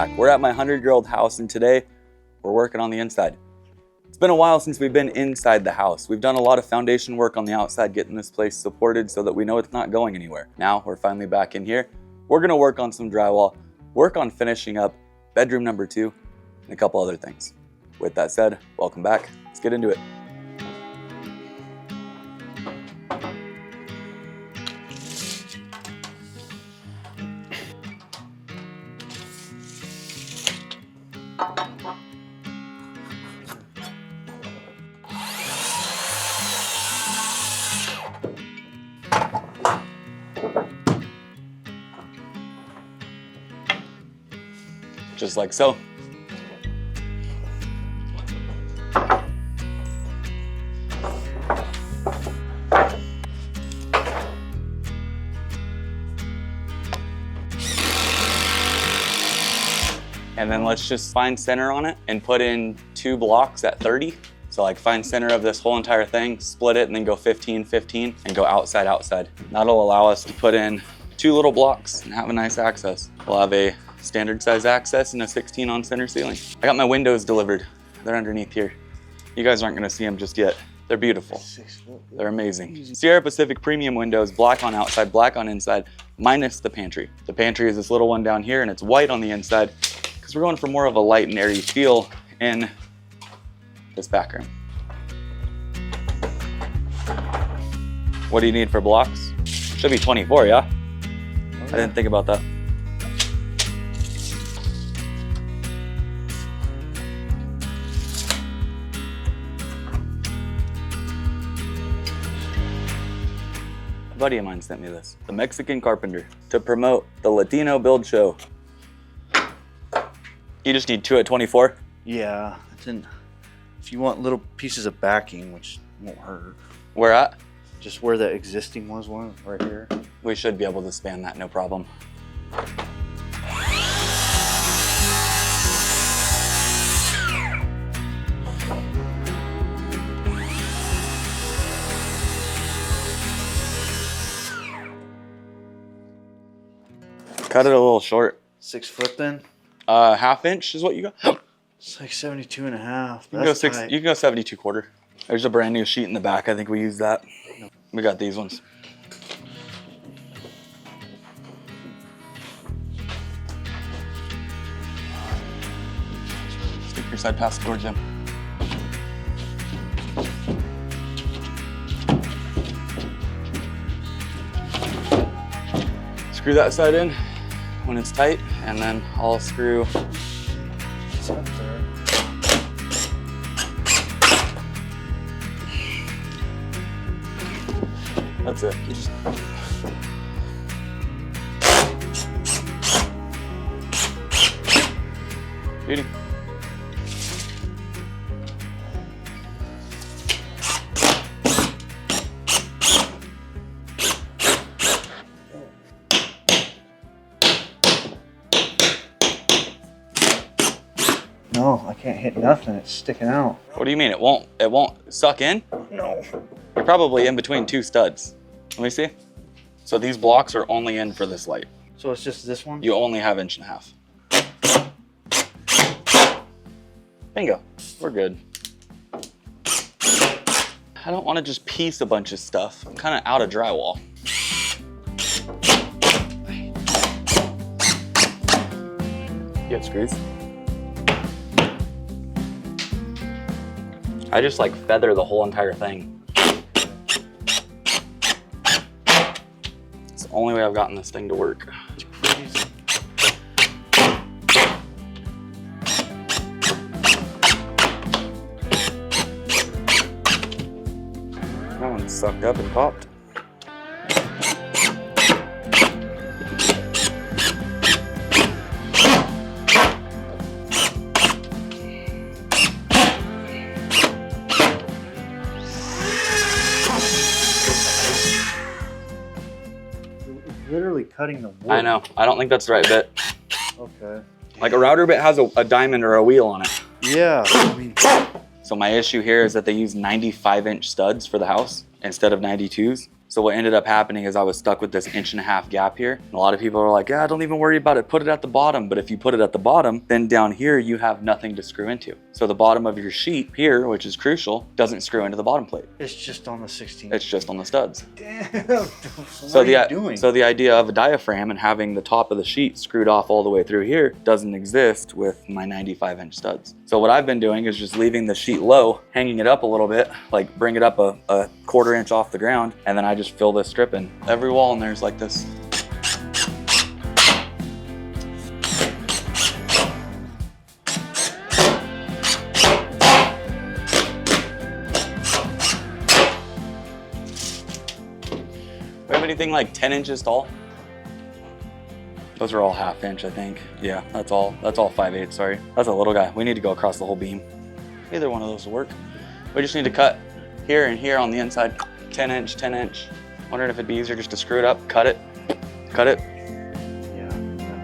back. We're at my 100-year-old house, and today we're working on the inside. It's been a while since we've been inside the house. We've done a lot of foundation work on the outside, getting this place supported so that we know it's not going anywhere. Now we're finally back in here. We're gonna work on some drywall, work on finishing up bedroom number 2, and a couple other things. With that said, welcome back. Let's get into it. Just like so. And then let's just find center on it and put in 2 blocks at 30. So like find center of this whole entire thing, split it, and then go 15, 15, and go outside, outside. That'll allow us to put in 2 little blocks and have a nice access. We'll have a standard size access and a 16 on center ceiling. I got my windows delivered. They're underneath here. You guys aren't gonna see them just yet. They're beautiful. They're amazing. Sierra Pacific premium windows, black on outside, black on inside, minus the pantry. The pantry is this little one down here and it's white on the inside because we're going for more of a light and airy feel in this back room. What do you need for blocks? Should be 24, yeah? I didn't think about that. A buddy of mine sent me this, the Mexican carpenter, to promote the Latino build show. You just need 2 at 24? Yeah, if you want little pieces of backing, which won't hurt. Where at? Just where the existing was, one right here. We should be able to span that, no problem. Cut it a little short. 6 foot then? 1/2 inch is what you got? It's like 72 and a half. You can go 72 quarter. There's a brand new sheet in the back. I think we used that. We got these ones. Stick your side past the door, Jim. Screw that side in when it's tight, and then I'll screw this up there. That's it. Beauty. No, I can't hit nothing. It's sticking out. What do you mean? It won't suck in? No. You're probably in between 2 studs. Let me see. So these blocks are only in for this light. So it's just this one? You only have 1.5 inches. Bingo. We're good. I don't want to just piece a bunch of stuff. I'm kind of out of drywall. You have screws? I just like feather the whole entire thing. It's the only way I've gotten this thing to work. It's crazy. That one sucked up and popped. Literally cutting the wood. I know. I don't think that's the right bit. Okay. Like a router bit has a diamond or a wheel on it. Yeah, I mean. So my issue here is that they use 95-inch studs for the house instead of 92s. So what ended up happening is I was stuck with this 1.5 inch gap here. And a lot of people are like, yeah, don't even worry about it, put it at the bottom. But if you put it at the bottom, then down here you have nothing to screw into. So the bottom of your sheet here, which is crucial, doesn't screw into the bottom plate. It's just on the 16. It's just on the studs. Damn. So the idea of a diaphragm and having the top of the sheet screwed off all the way through here doesn't exist with my 95-inch studs. So what I've been doing is just leaving the sheet low, hanging it up a little bit, like bring it up a 1/4 inch off the ground, and then I just fill this strip in. Every wall in there is like this. We have anything like 10 inches tall? Those are all 1/2 inch, I think. Yeah, that's all 5/8, sorry. That's a little guy. We need to go across the whole beam. Either one of those will work. We just need to cut here and here on the inside. 10 inch, 10 inch. Wondering if it'd be easier just to screw it up, cut it. Yeah,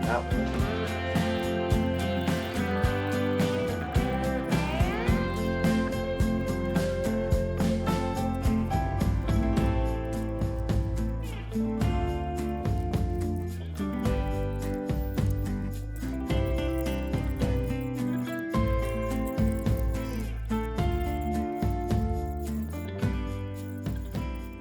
that one.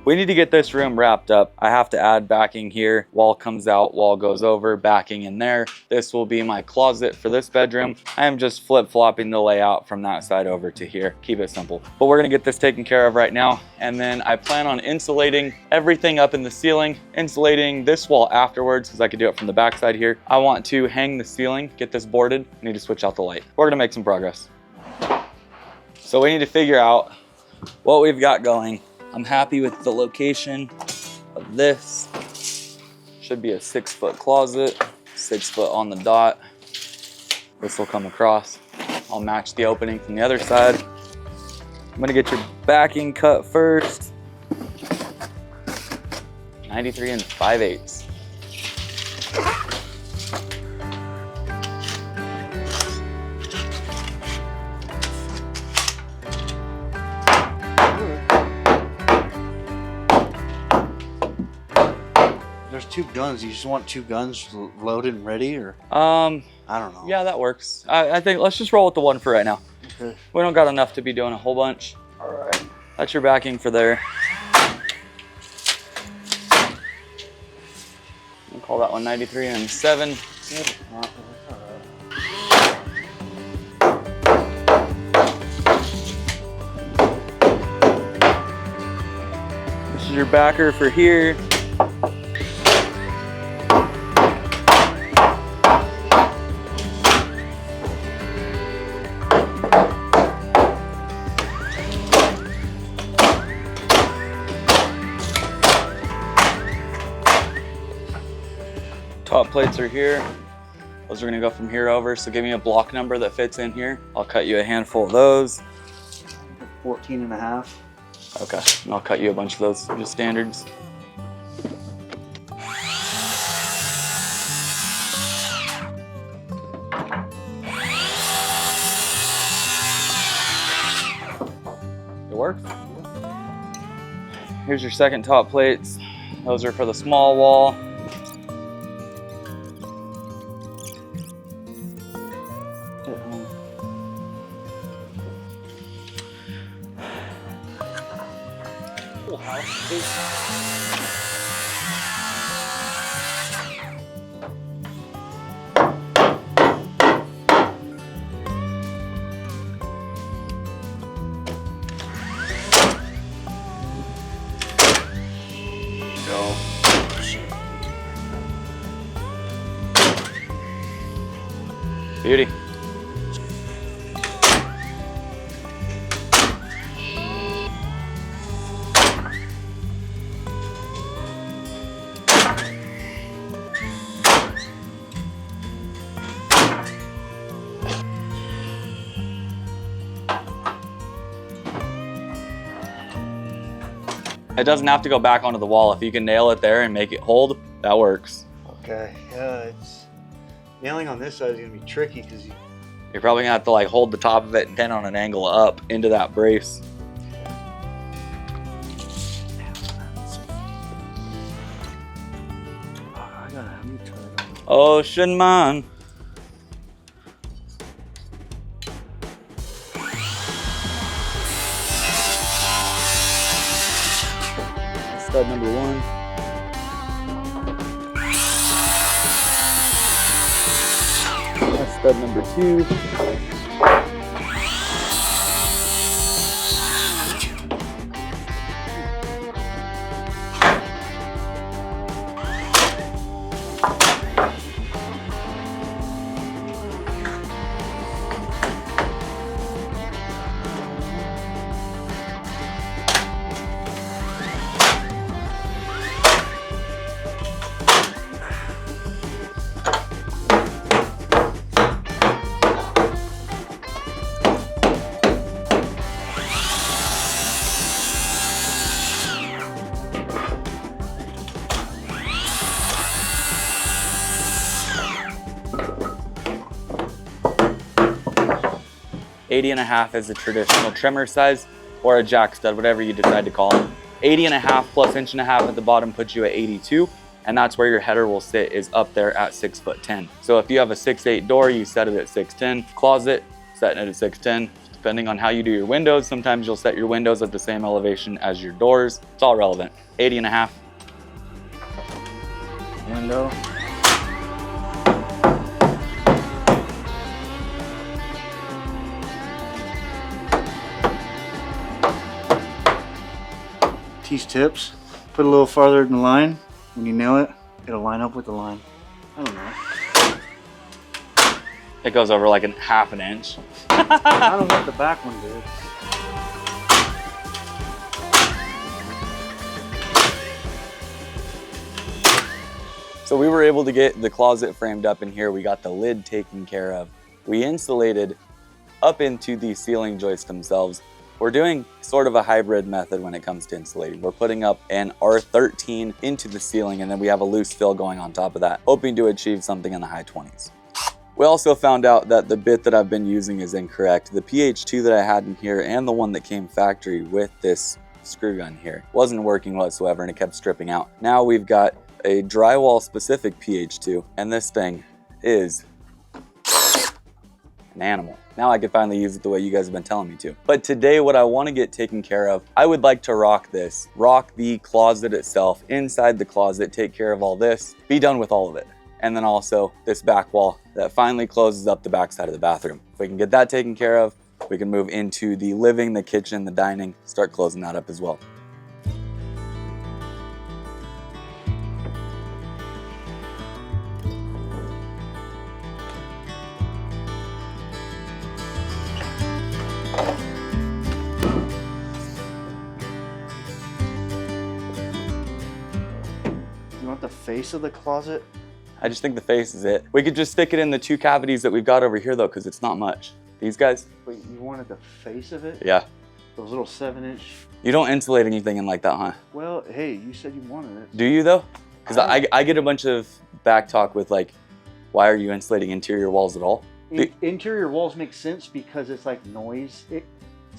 We need to get this room wrapped up. I have to add backing here. Wall comes out, wall goes over, backing in there. This will be my closet for this bedroom. I am just flip-flopping the layout from that side over to here. Keep it simple. But we're gonna get this taken care of right now. And then I plan on insulating everything up in the ceiling, insulating this wall afterwards, because I could do it from the back side here. I want to hang the ceiling, get this boarded. I need to switch out the light. We're gonna make some progress. So we need to figure out what we've got going. I'm happy with the location of this. Should be a 6-foot closet, 6 foot on the dot. This will come across. I'll match the opening from the other side. I'm gonna get your backing cut first. 93 5/8. There's 2 guns. You just want 2 guns loaded and ready, or? I don't know. Yeah, that works. I think let's just roll with the one for right now. Okay. We don't got enough to be doing a whole bunch. All right. That's your backing for there. We'll call that one 93 7. This is your backer for here. Top plates are here. Those are gonna go from here over. So give me a block number that fits in here. I'll cut you a handful of those. 14.5. Okay, and I'll cut you a bunch of those, just standards. It works. Here's your second top plates. Those are for the small wall. Beauty. It doesn't have to go back onto the wall. If you can nail it there and make it hold, that works. Okay, yeah, it's nailing on this side is gonna be tricky because You're probably gonna have to like hold the top of it and pin on an angle up into that brace. Ocean man. Stud number 1. That's stud number 2. .80.5 is a traditional trimmer size, or a jack stud, whatever you decide to call it. 80.5 plus 1.5 at the bottom puts you at 82, and that's where your header will sit, is up there at 6'10". So if you have a 6'8" door, you set it at 6'10". Closet, setting it at 6'10". Depending on how you do your windows, sometimes you'll set your windows at the same elevation as your doors. It's all relevant. 80.5. Window. These tips, put a little farther in the line. When you nail it, it'll line up with the line. I don't know. It goes over like half an inch. I don't know what the back one did. So we were able to get the closet framed up in here. We got the lid taken care of. We insulated up into the ceiling joists themselves. We're doing sort of a hybrid method when it comes to insulating. We're putting up an R13 into the ceiling, and then we have a loose fill going on top of that, hoping to achieve something in the high 20s. We also found out that the bit that I've been using is incorrect. The PH2 that I had in here and the one that came factory with this screw gun here wasn't working whatsoever, and it kept stripping out. Now we've got a drywall specific PH2, and this thing is an animal. Now I can finally use it the way you guys have been telling me to. But today what I want to get taken care of, I would like to rock this, rock the closet itself, inside the closet, take care of all this, be done with all of it. And then also this back wall that finally closes up the back side of the bathroom. If we can get that taken care of, we can move into the living, the kitchen, the dining, start closing that up as well. The face of the closet? I just think the face is it. We could just stick it in the 2 cavities that we've got over here though, because it's not much. These guys? Wait, you wanted the face of it? Yeah. Those little 7-inch. You don't insulate anything in like that, huh? Well, hey, you said you wanted it. Do you though? Because I get a bunch of back talk with like, why are you insulating interior walls at all? Interior walls make sense because it's like noise.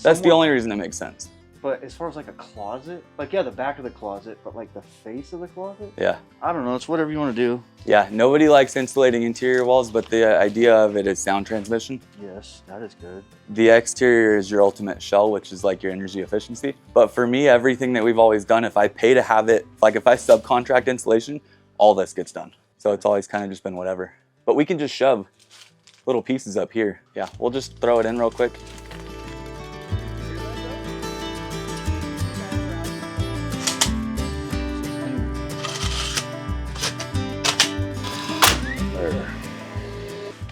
That's the only reason it makes sense. But as far as like a closet, like yeah, the back of the closet, but like the face of the closet? Yeah. I don't know, it's whatever you want to do. Yeah, nobody likes insulating interior walls, but the idea of it is sound transmission. Yes, that is good. The exterior is your ultimate shell, which is like your energy efficiency. But for me, everything that we've always done, if I pay to have it, like if I subcontract insulation, all this gets done. So it's always kind of just been whatever. But we can just shove little pieces up here. Yeah, we'll just throw it in real quick.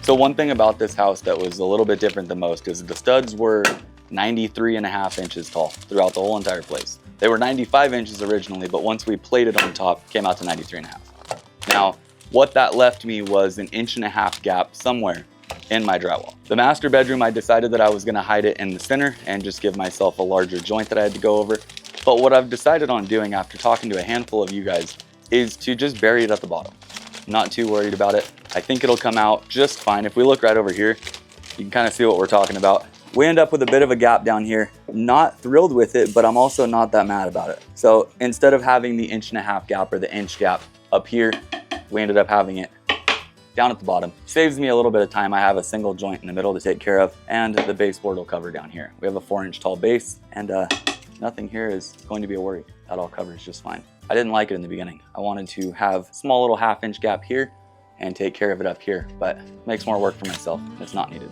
So one thing about this house that was a little bit different than most is the studs were 93.5 inches tall throughout the whole entire place. They were 95 inches originally, but once we plated on top, came out to 93.5. Now, what that left me was an 1.5 inch gap somewhere in my drywall. The master bedroom, I decided that I was gonna hide it in the center and just give myself a larger joint that I had to go over. But what I've decided on doing after talking to a handful of you guys is to just bury it at the bottom. Not too worried about it. I think it'll come out just fine. If we look right over here, you can kind of see what we're talking about. We end up with a bit of a gap down here. Not thrilled with it, but I'm also not that mad about it. So instead of having the 1.5 inch gap or the inch gap up here, we ended up having it down at the bottom. Saves me a little bit of time. I have a single joint in the middle to take care of, and the baseboard will cover down here. We have a 4-inch tall base, and nothing here is going to be a worry. That all covers just fine. I didn't like it in the beginning. I wanted to have a small little 1/2-inch gap here and take care of it up here, but it makes more work for myself. It's not needed.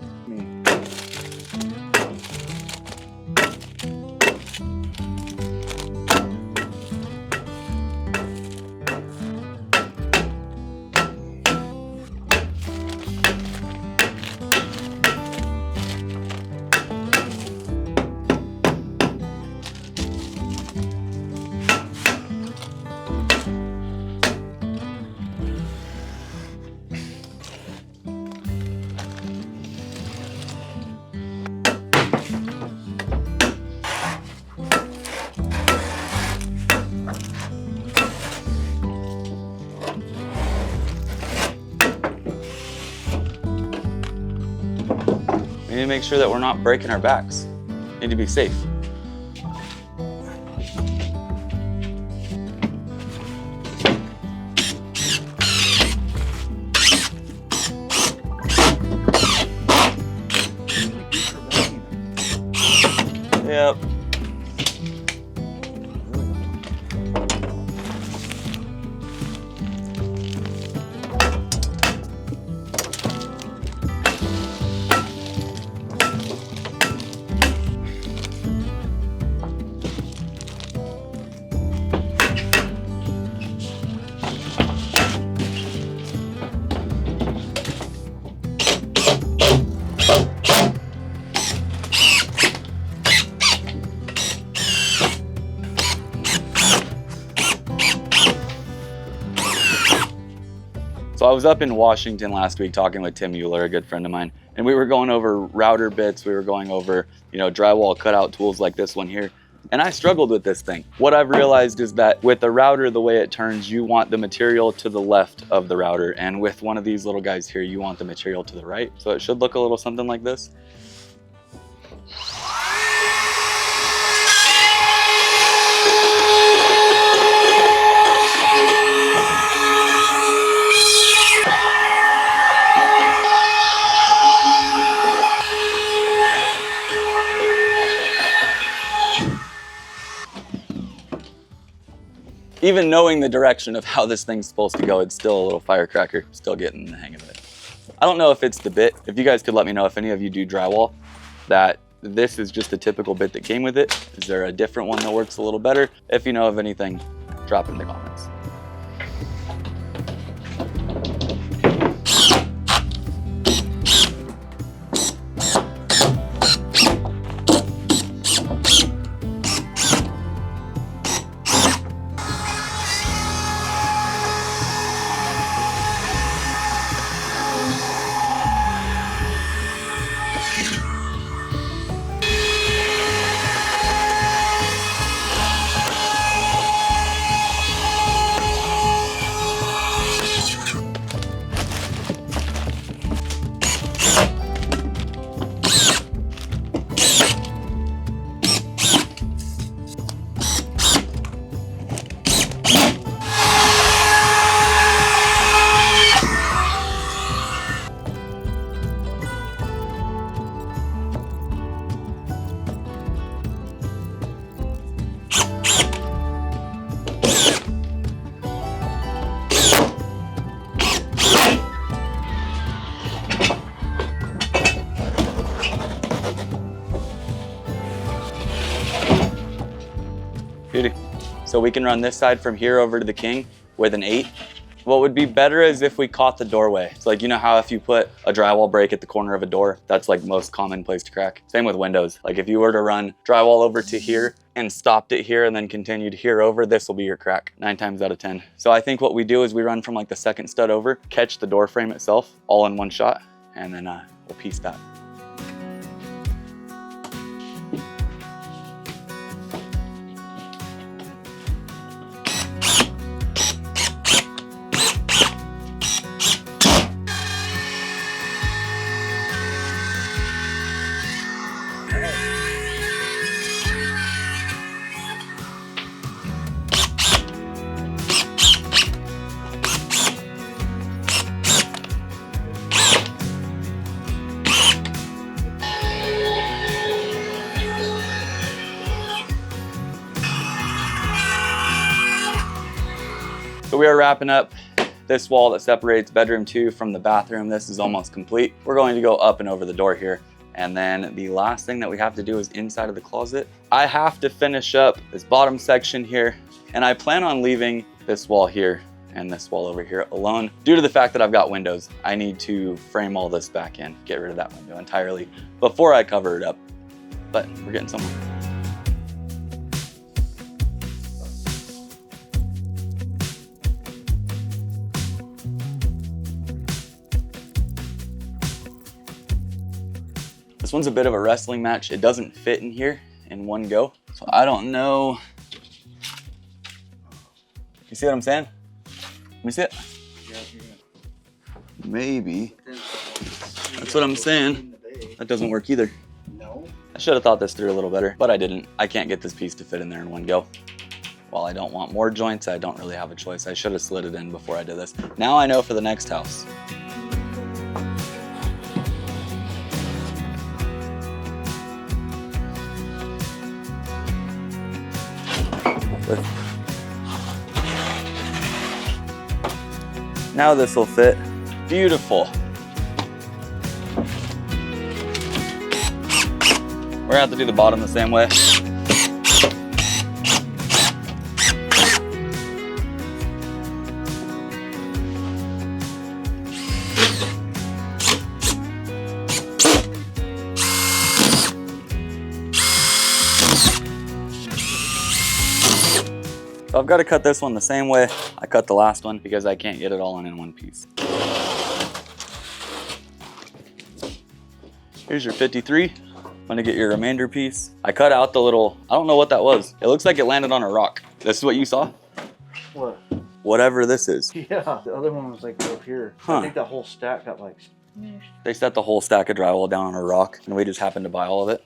We need to make sure that we're not breaking our backs. We need to be safe. Yep. So I was up in Washington last week talking with Tim Mueller, a good friend of mine, and we were going over router bits. We were going over, drywall cutout tools like this one here. And I struggled with this thing. What I've realized is that with the router, the way it turns, you want the material to the left of the router. And with one of these little guys here, you want the material to the right. So it should look a little something like this. Even knowing the direction of how this thing's supposed to go, it's still a little firecracker. Still getting the hang of it. I don't know if it's the bit. If you guys could let me know if any of you do drywall, that this is just a typical bit that came with it. Is there a different one that works a little better? If you know of anything, drop it in the comments. Beauty. So we can run this side from here over to the king with an 8. What would be better is if we caught the doorway. It's like, you know how if you put a drywall break at the corner of a door, that's like most common place to crack. Same with windows. Like if you were to run drywall over to here and stopped it here and then continued here over, this will be your crack 9 times out of 10. So I think what we do is we run from like the second stud over, catch the door frame itself all in one shot, and then we'll piece that. So we are wrapping up this wall that separates bedroom 2 from the bathroom. This is almost complete. We're going to go up and over the door here. And then the last thing that we have to do is inside of the closet. I have to finish up this bottom section here, and I plan on leaving this wall here and this wall over here alone. Due to the fact that I've got windows, I need to frame all this back in, get rid of that window entirely before I cover it up. But we're getting somewhere. This one's a bit of a wrestling match. It doesn't fit in here in one go. So I don't know. You see what I'm saying? Let me see it. Maybe. That's what I'm saying. That doesn't work either. No. I should have thought this through a little better, but I didn't. I can't get this piece to fit in there in one go. While I don't want more joints, I don't really have a choice. I should have slid it in before I did this. Now I know for the next house. Now this will fit. Beautiful. We're gonna have to do the bottom the same way. So I've got to cut this one the same way I cut the last one because I can't get it all in one piece. Here's your 53. I'm gonna get your remainder piece. I cut out the little, I don't know what that was. It looks like it landed on a rock. This is what you saw? What? Whatever this is. Yeah, the other one was like up here. Huh. I think that whole stack got like... They set the whole stack of drywall down on a rock and we just happened to buy all of it.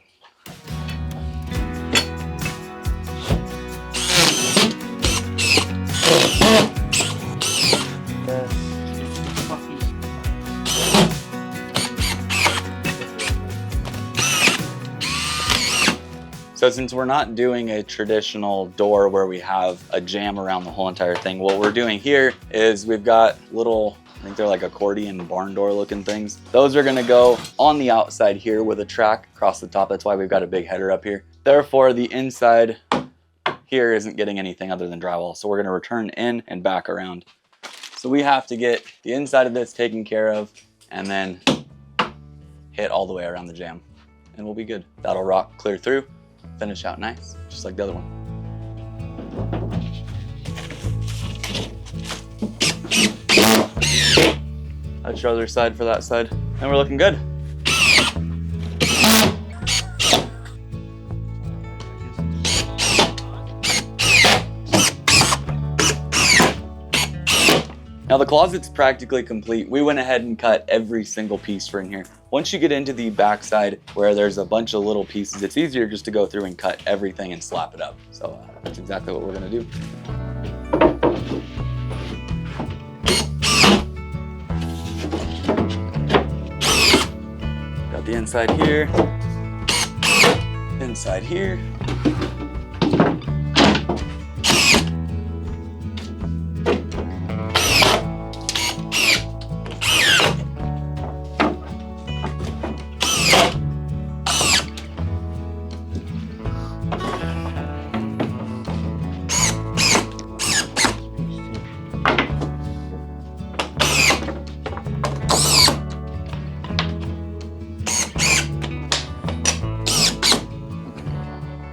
So since we're not doing a traditional door where we have a jamb around the whole entire thing, what we're doing here is we've got little, I think they're like accordion barn door looking things. Those are gonna go on the outside here with a track across the top. That's why we've got a big header up here. Therefore, the inside here isn't getting anything other than drywall. So we're gonna return in and back around. So we have to get the inside of this taken care of and then hit all the way around the jamb and we'll be good. That'll rock clear through. Finish out nice, just like the other one. That's your other side for that side. And we're looking good. Now the closet's practically complete. We went ahead and cut every single piece for in here. Once you get into the back side where there's a bunch of little pieces, it's easier just to go through and cut everything and slap it up. So that's exactly what we're gonna do. Got the inside here, inside here.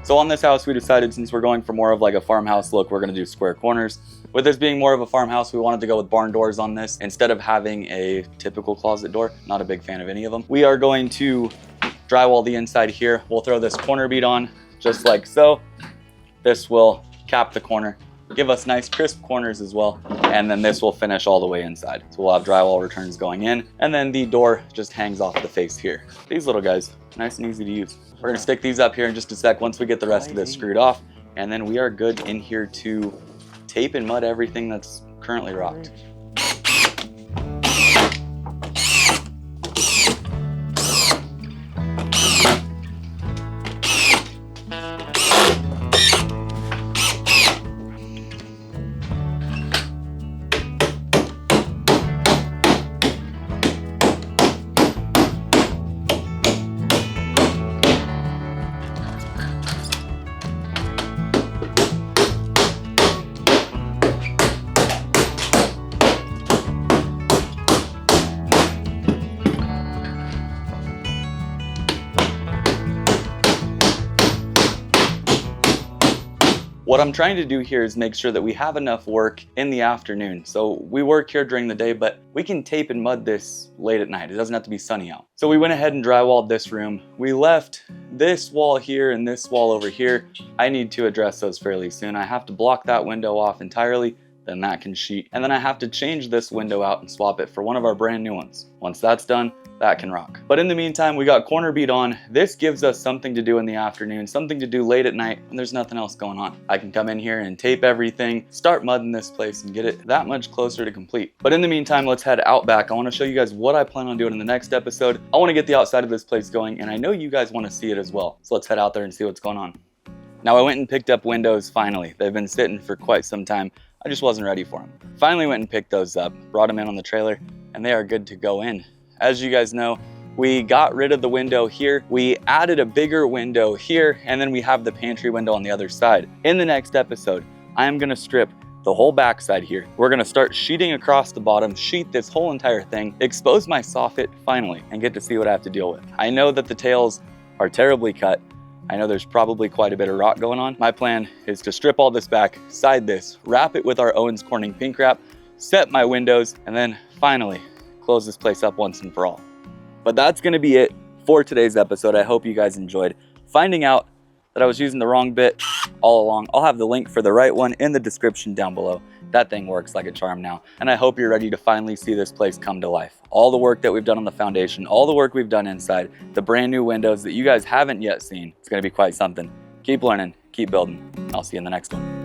So on this house, we decided since we're going for more of like a farmhouse look, we're gonna do square corners. With this being more of a farmhouse, we wanted to go with barn doors on this instead of having a typical closet door. Not a big fan of any of them. We are going to drywall the inside here. We'll throw this corner bead on just like so. This will cap the corner, give us nice crisp corners as well. And then this will finish all the way inside. So we'll have drywall returns going in and then the door just hangs off the face here. These little guys, nice and easy to use. We're gonna stick these up here in just a sec once we get the rest of this screwed off. And then we are good in here to tape and mud everything that's currently rocked. What I'm trying to do here is make sure that we have enough work in the afternoon. So we work here during the day, but we can tape and mud this late at night. It doesn't have to be sunny out. So we went ahead and drywalled this room. We left this wall here and this wall over here. I need to address those fairly soon. I have to block that window off entirely, then that can sheet. And then I have to change this window out and swap it for one of our brand new ones. Once that's done, that can rock. But in the meantime, we got corner bead on. This gives us something to do in the afternoon, something to do late at night when there's nothing else going on. I can come in here and tape everything, start mudding this place and get it that much closer to complete. But in the meantime, let's head out back. I wanna show you guys what I plan on doing in the next episode. I wanna get the outside of this place going, and I know you guys wanna see it as well. So let's head out there and see what's going on. Now I went and picked up windows finally. They've been sitting for quite some time. I just wasn't ready for them. Finally went and picked those up, brought them in on the trailer, and they are good to go in. As you guys know, we got rid of the window here. We added a bigger window here, and then we have the pantry window on the other side. In the next episode, I am gonna strip the whole backside here. We're gonna start sheeting across the bottom, sheet this whole entire thing, expose my soffit finally, and get to see what I have to deal with. I know that the tails are terribly cut. I know there's probably quite a bit of rot going on. My plan is to strip all this back, side this, wrap it with our Owens Corning pink wrap, set my windows, and then finally close this place up once and for all. But that's gonna be it for today's episode. I hope you guys enjoyed finding out that I was using the wrong bit all along. I'll have the link for the right one in the description down below. That thing works like a charm now. And I hope you're ready to finally see this place come to life. All the work that we've done on the foundation, all the work we've done inside, the brand new windows that you guys haven't yet seen. It's gonna be quite something. Keep learning, keep building. I'll see you in the next one.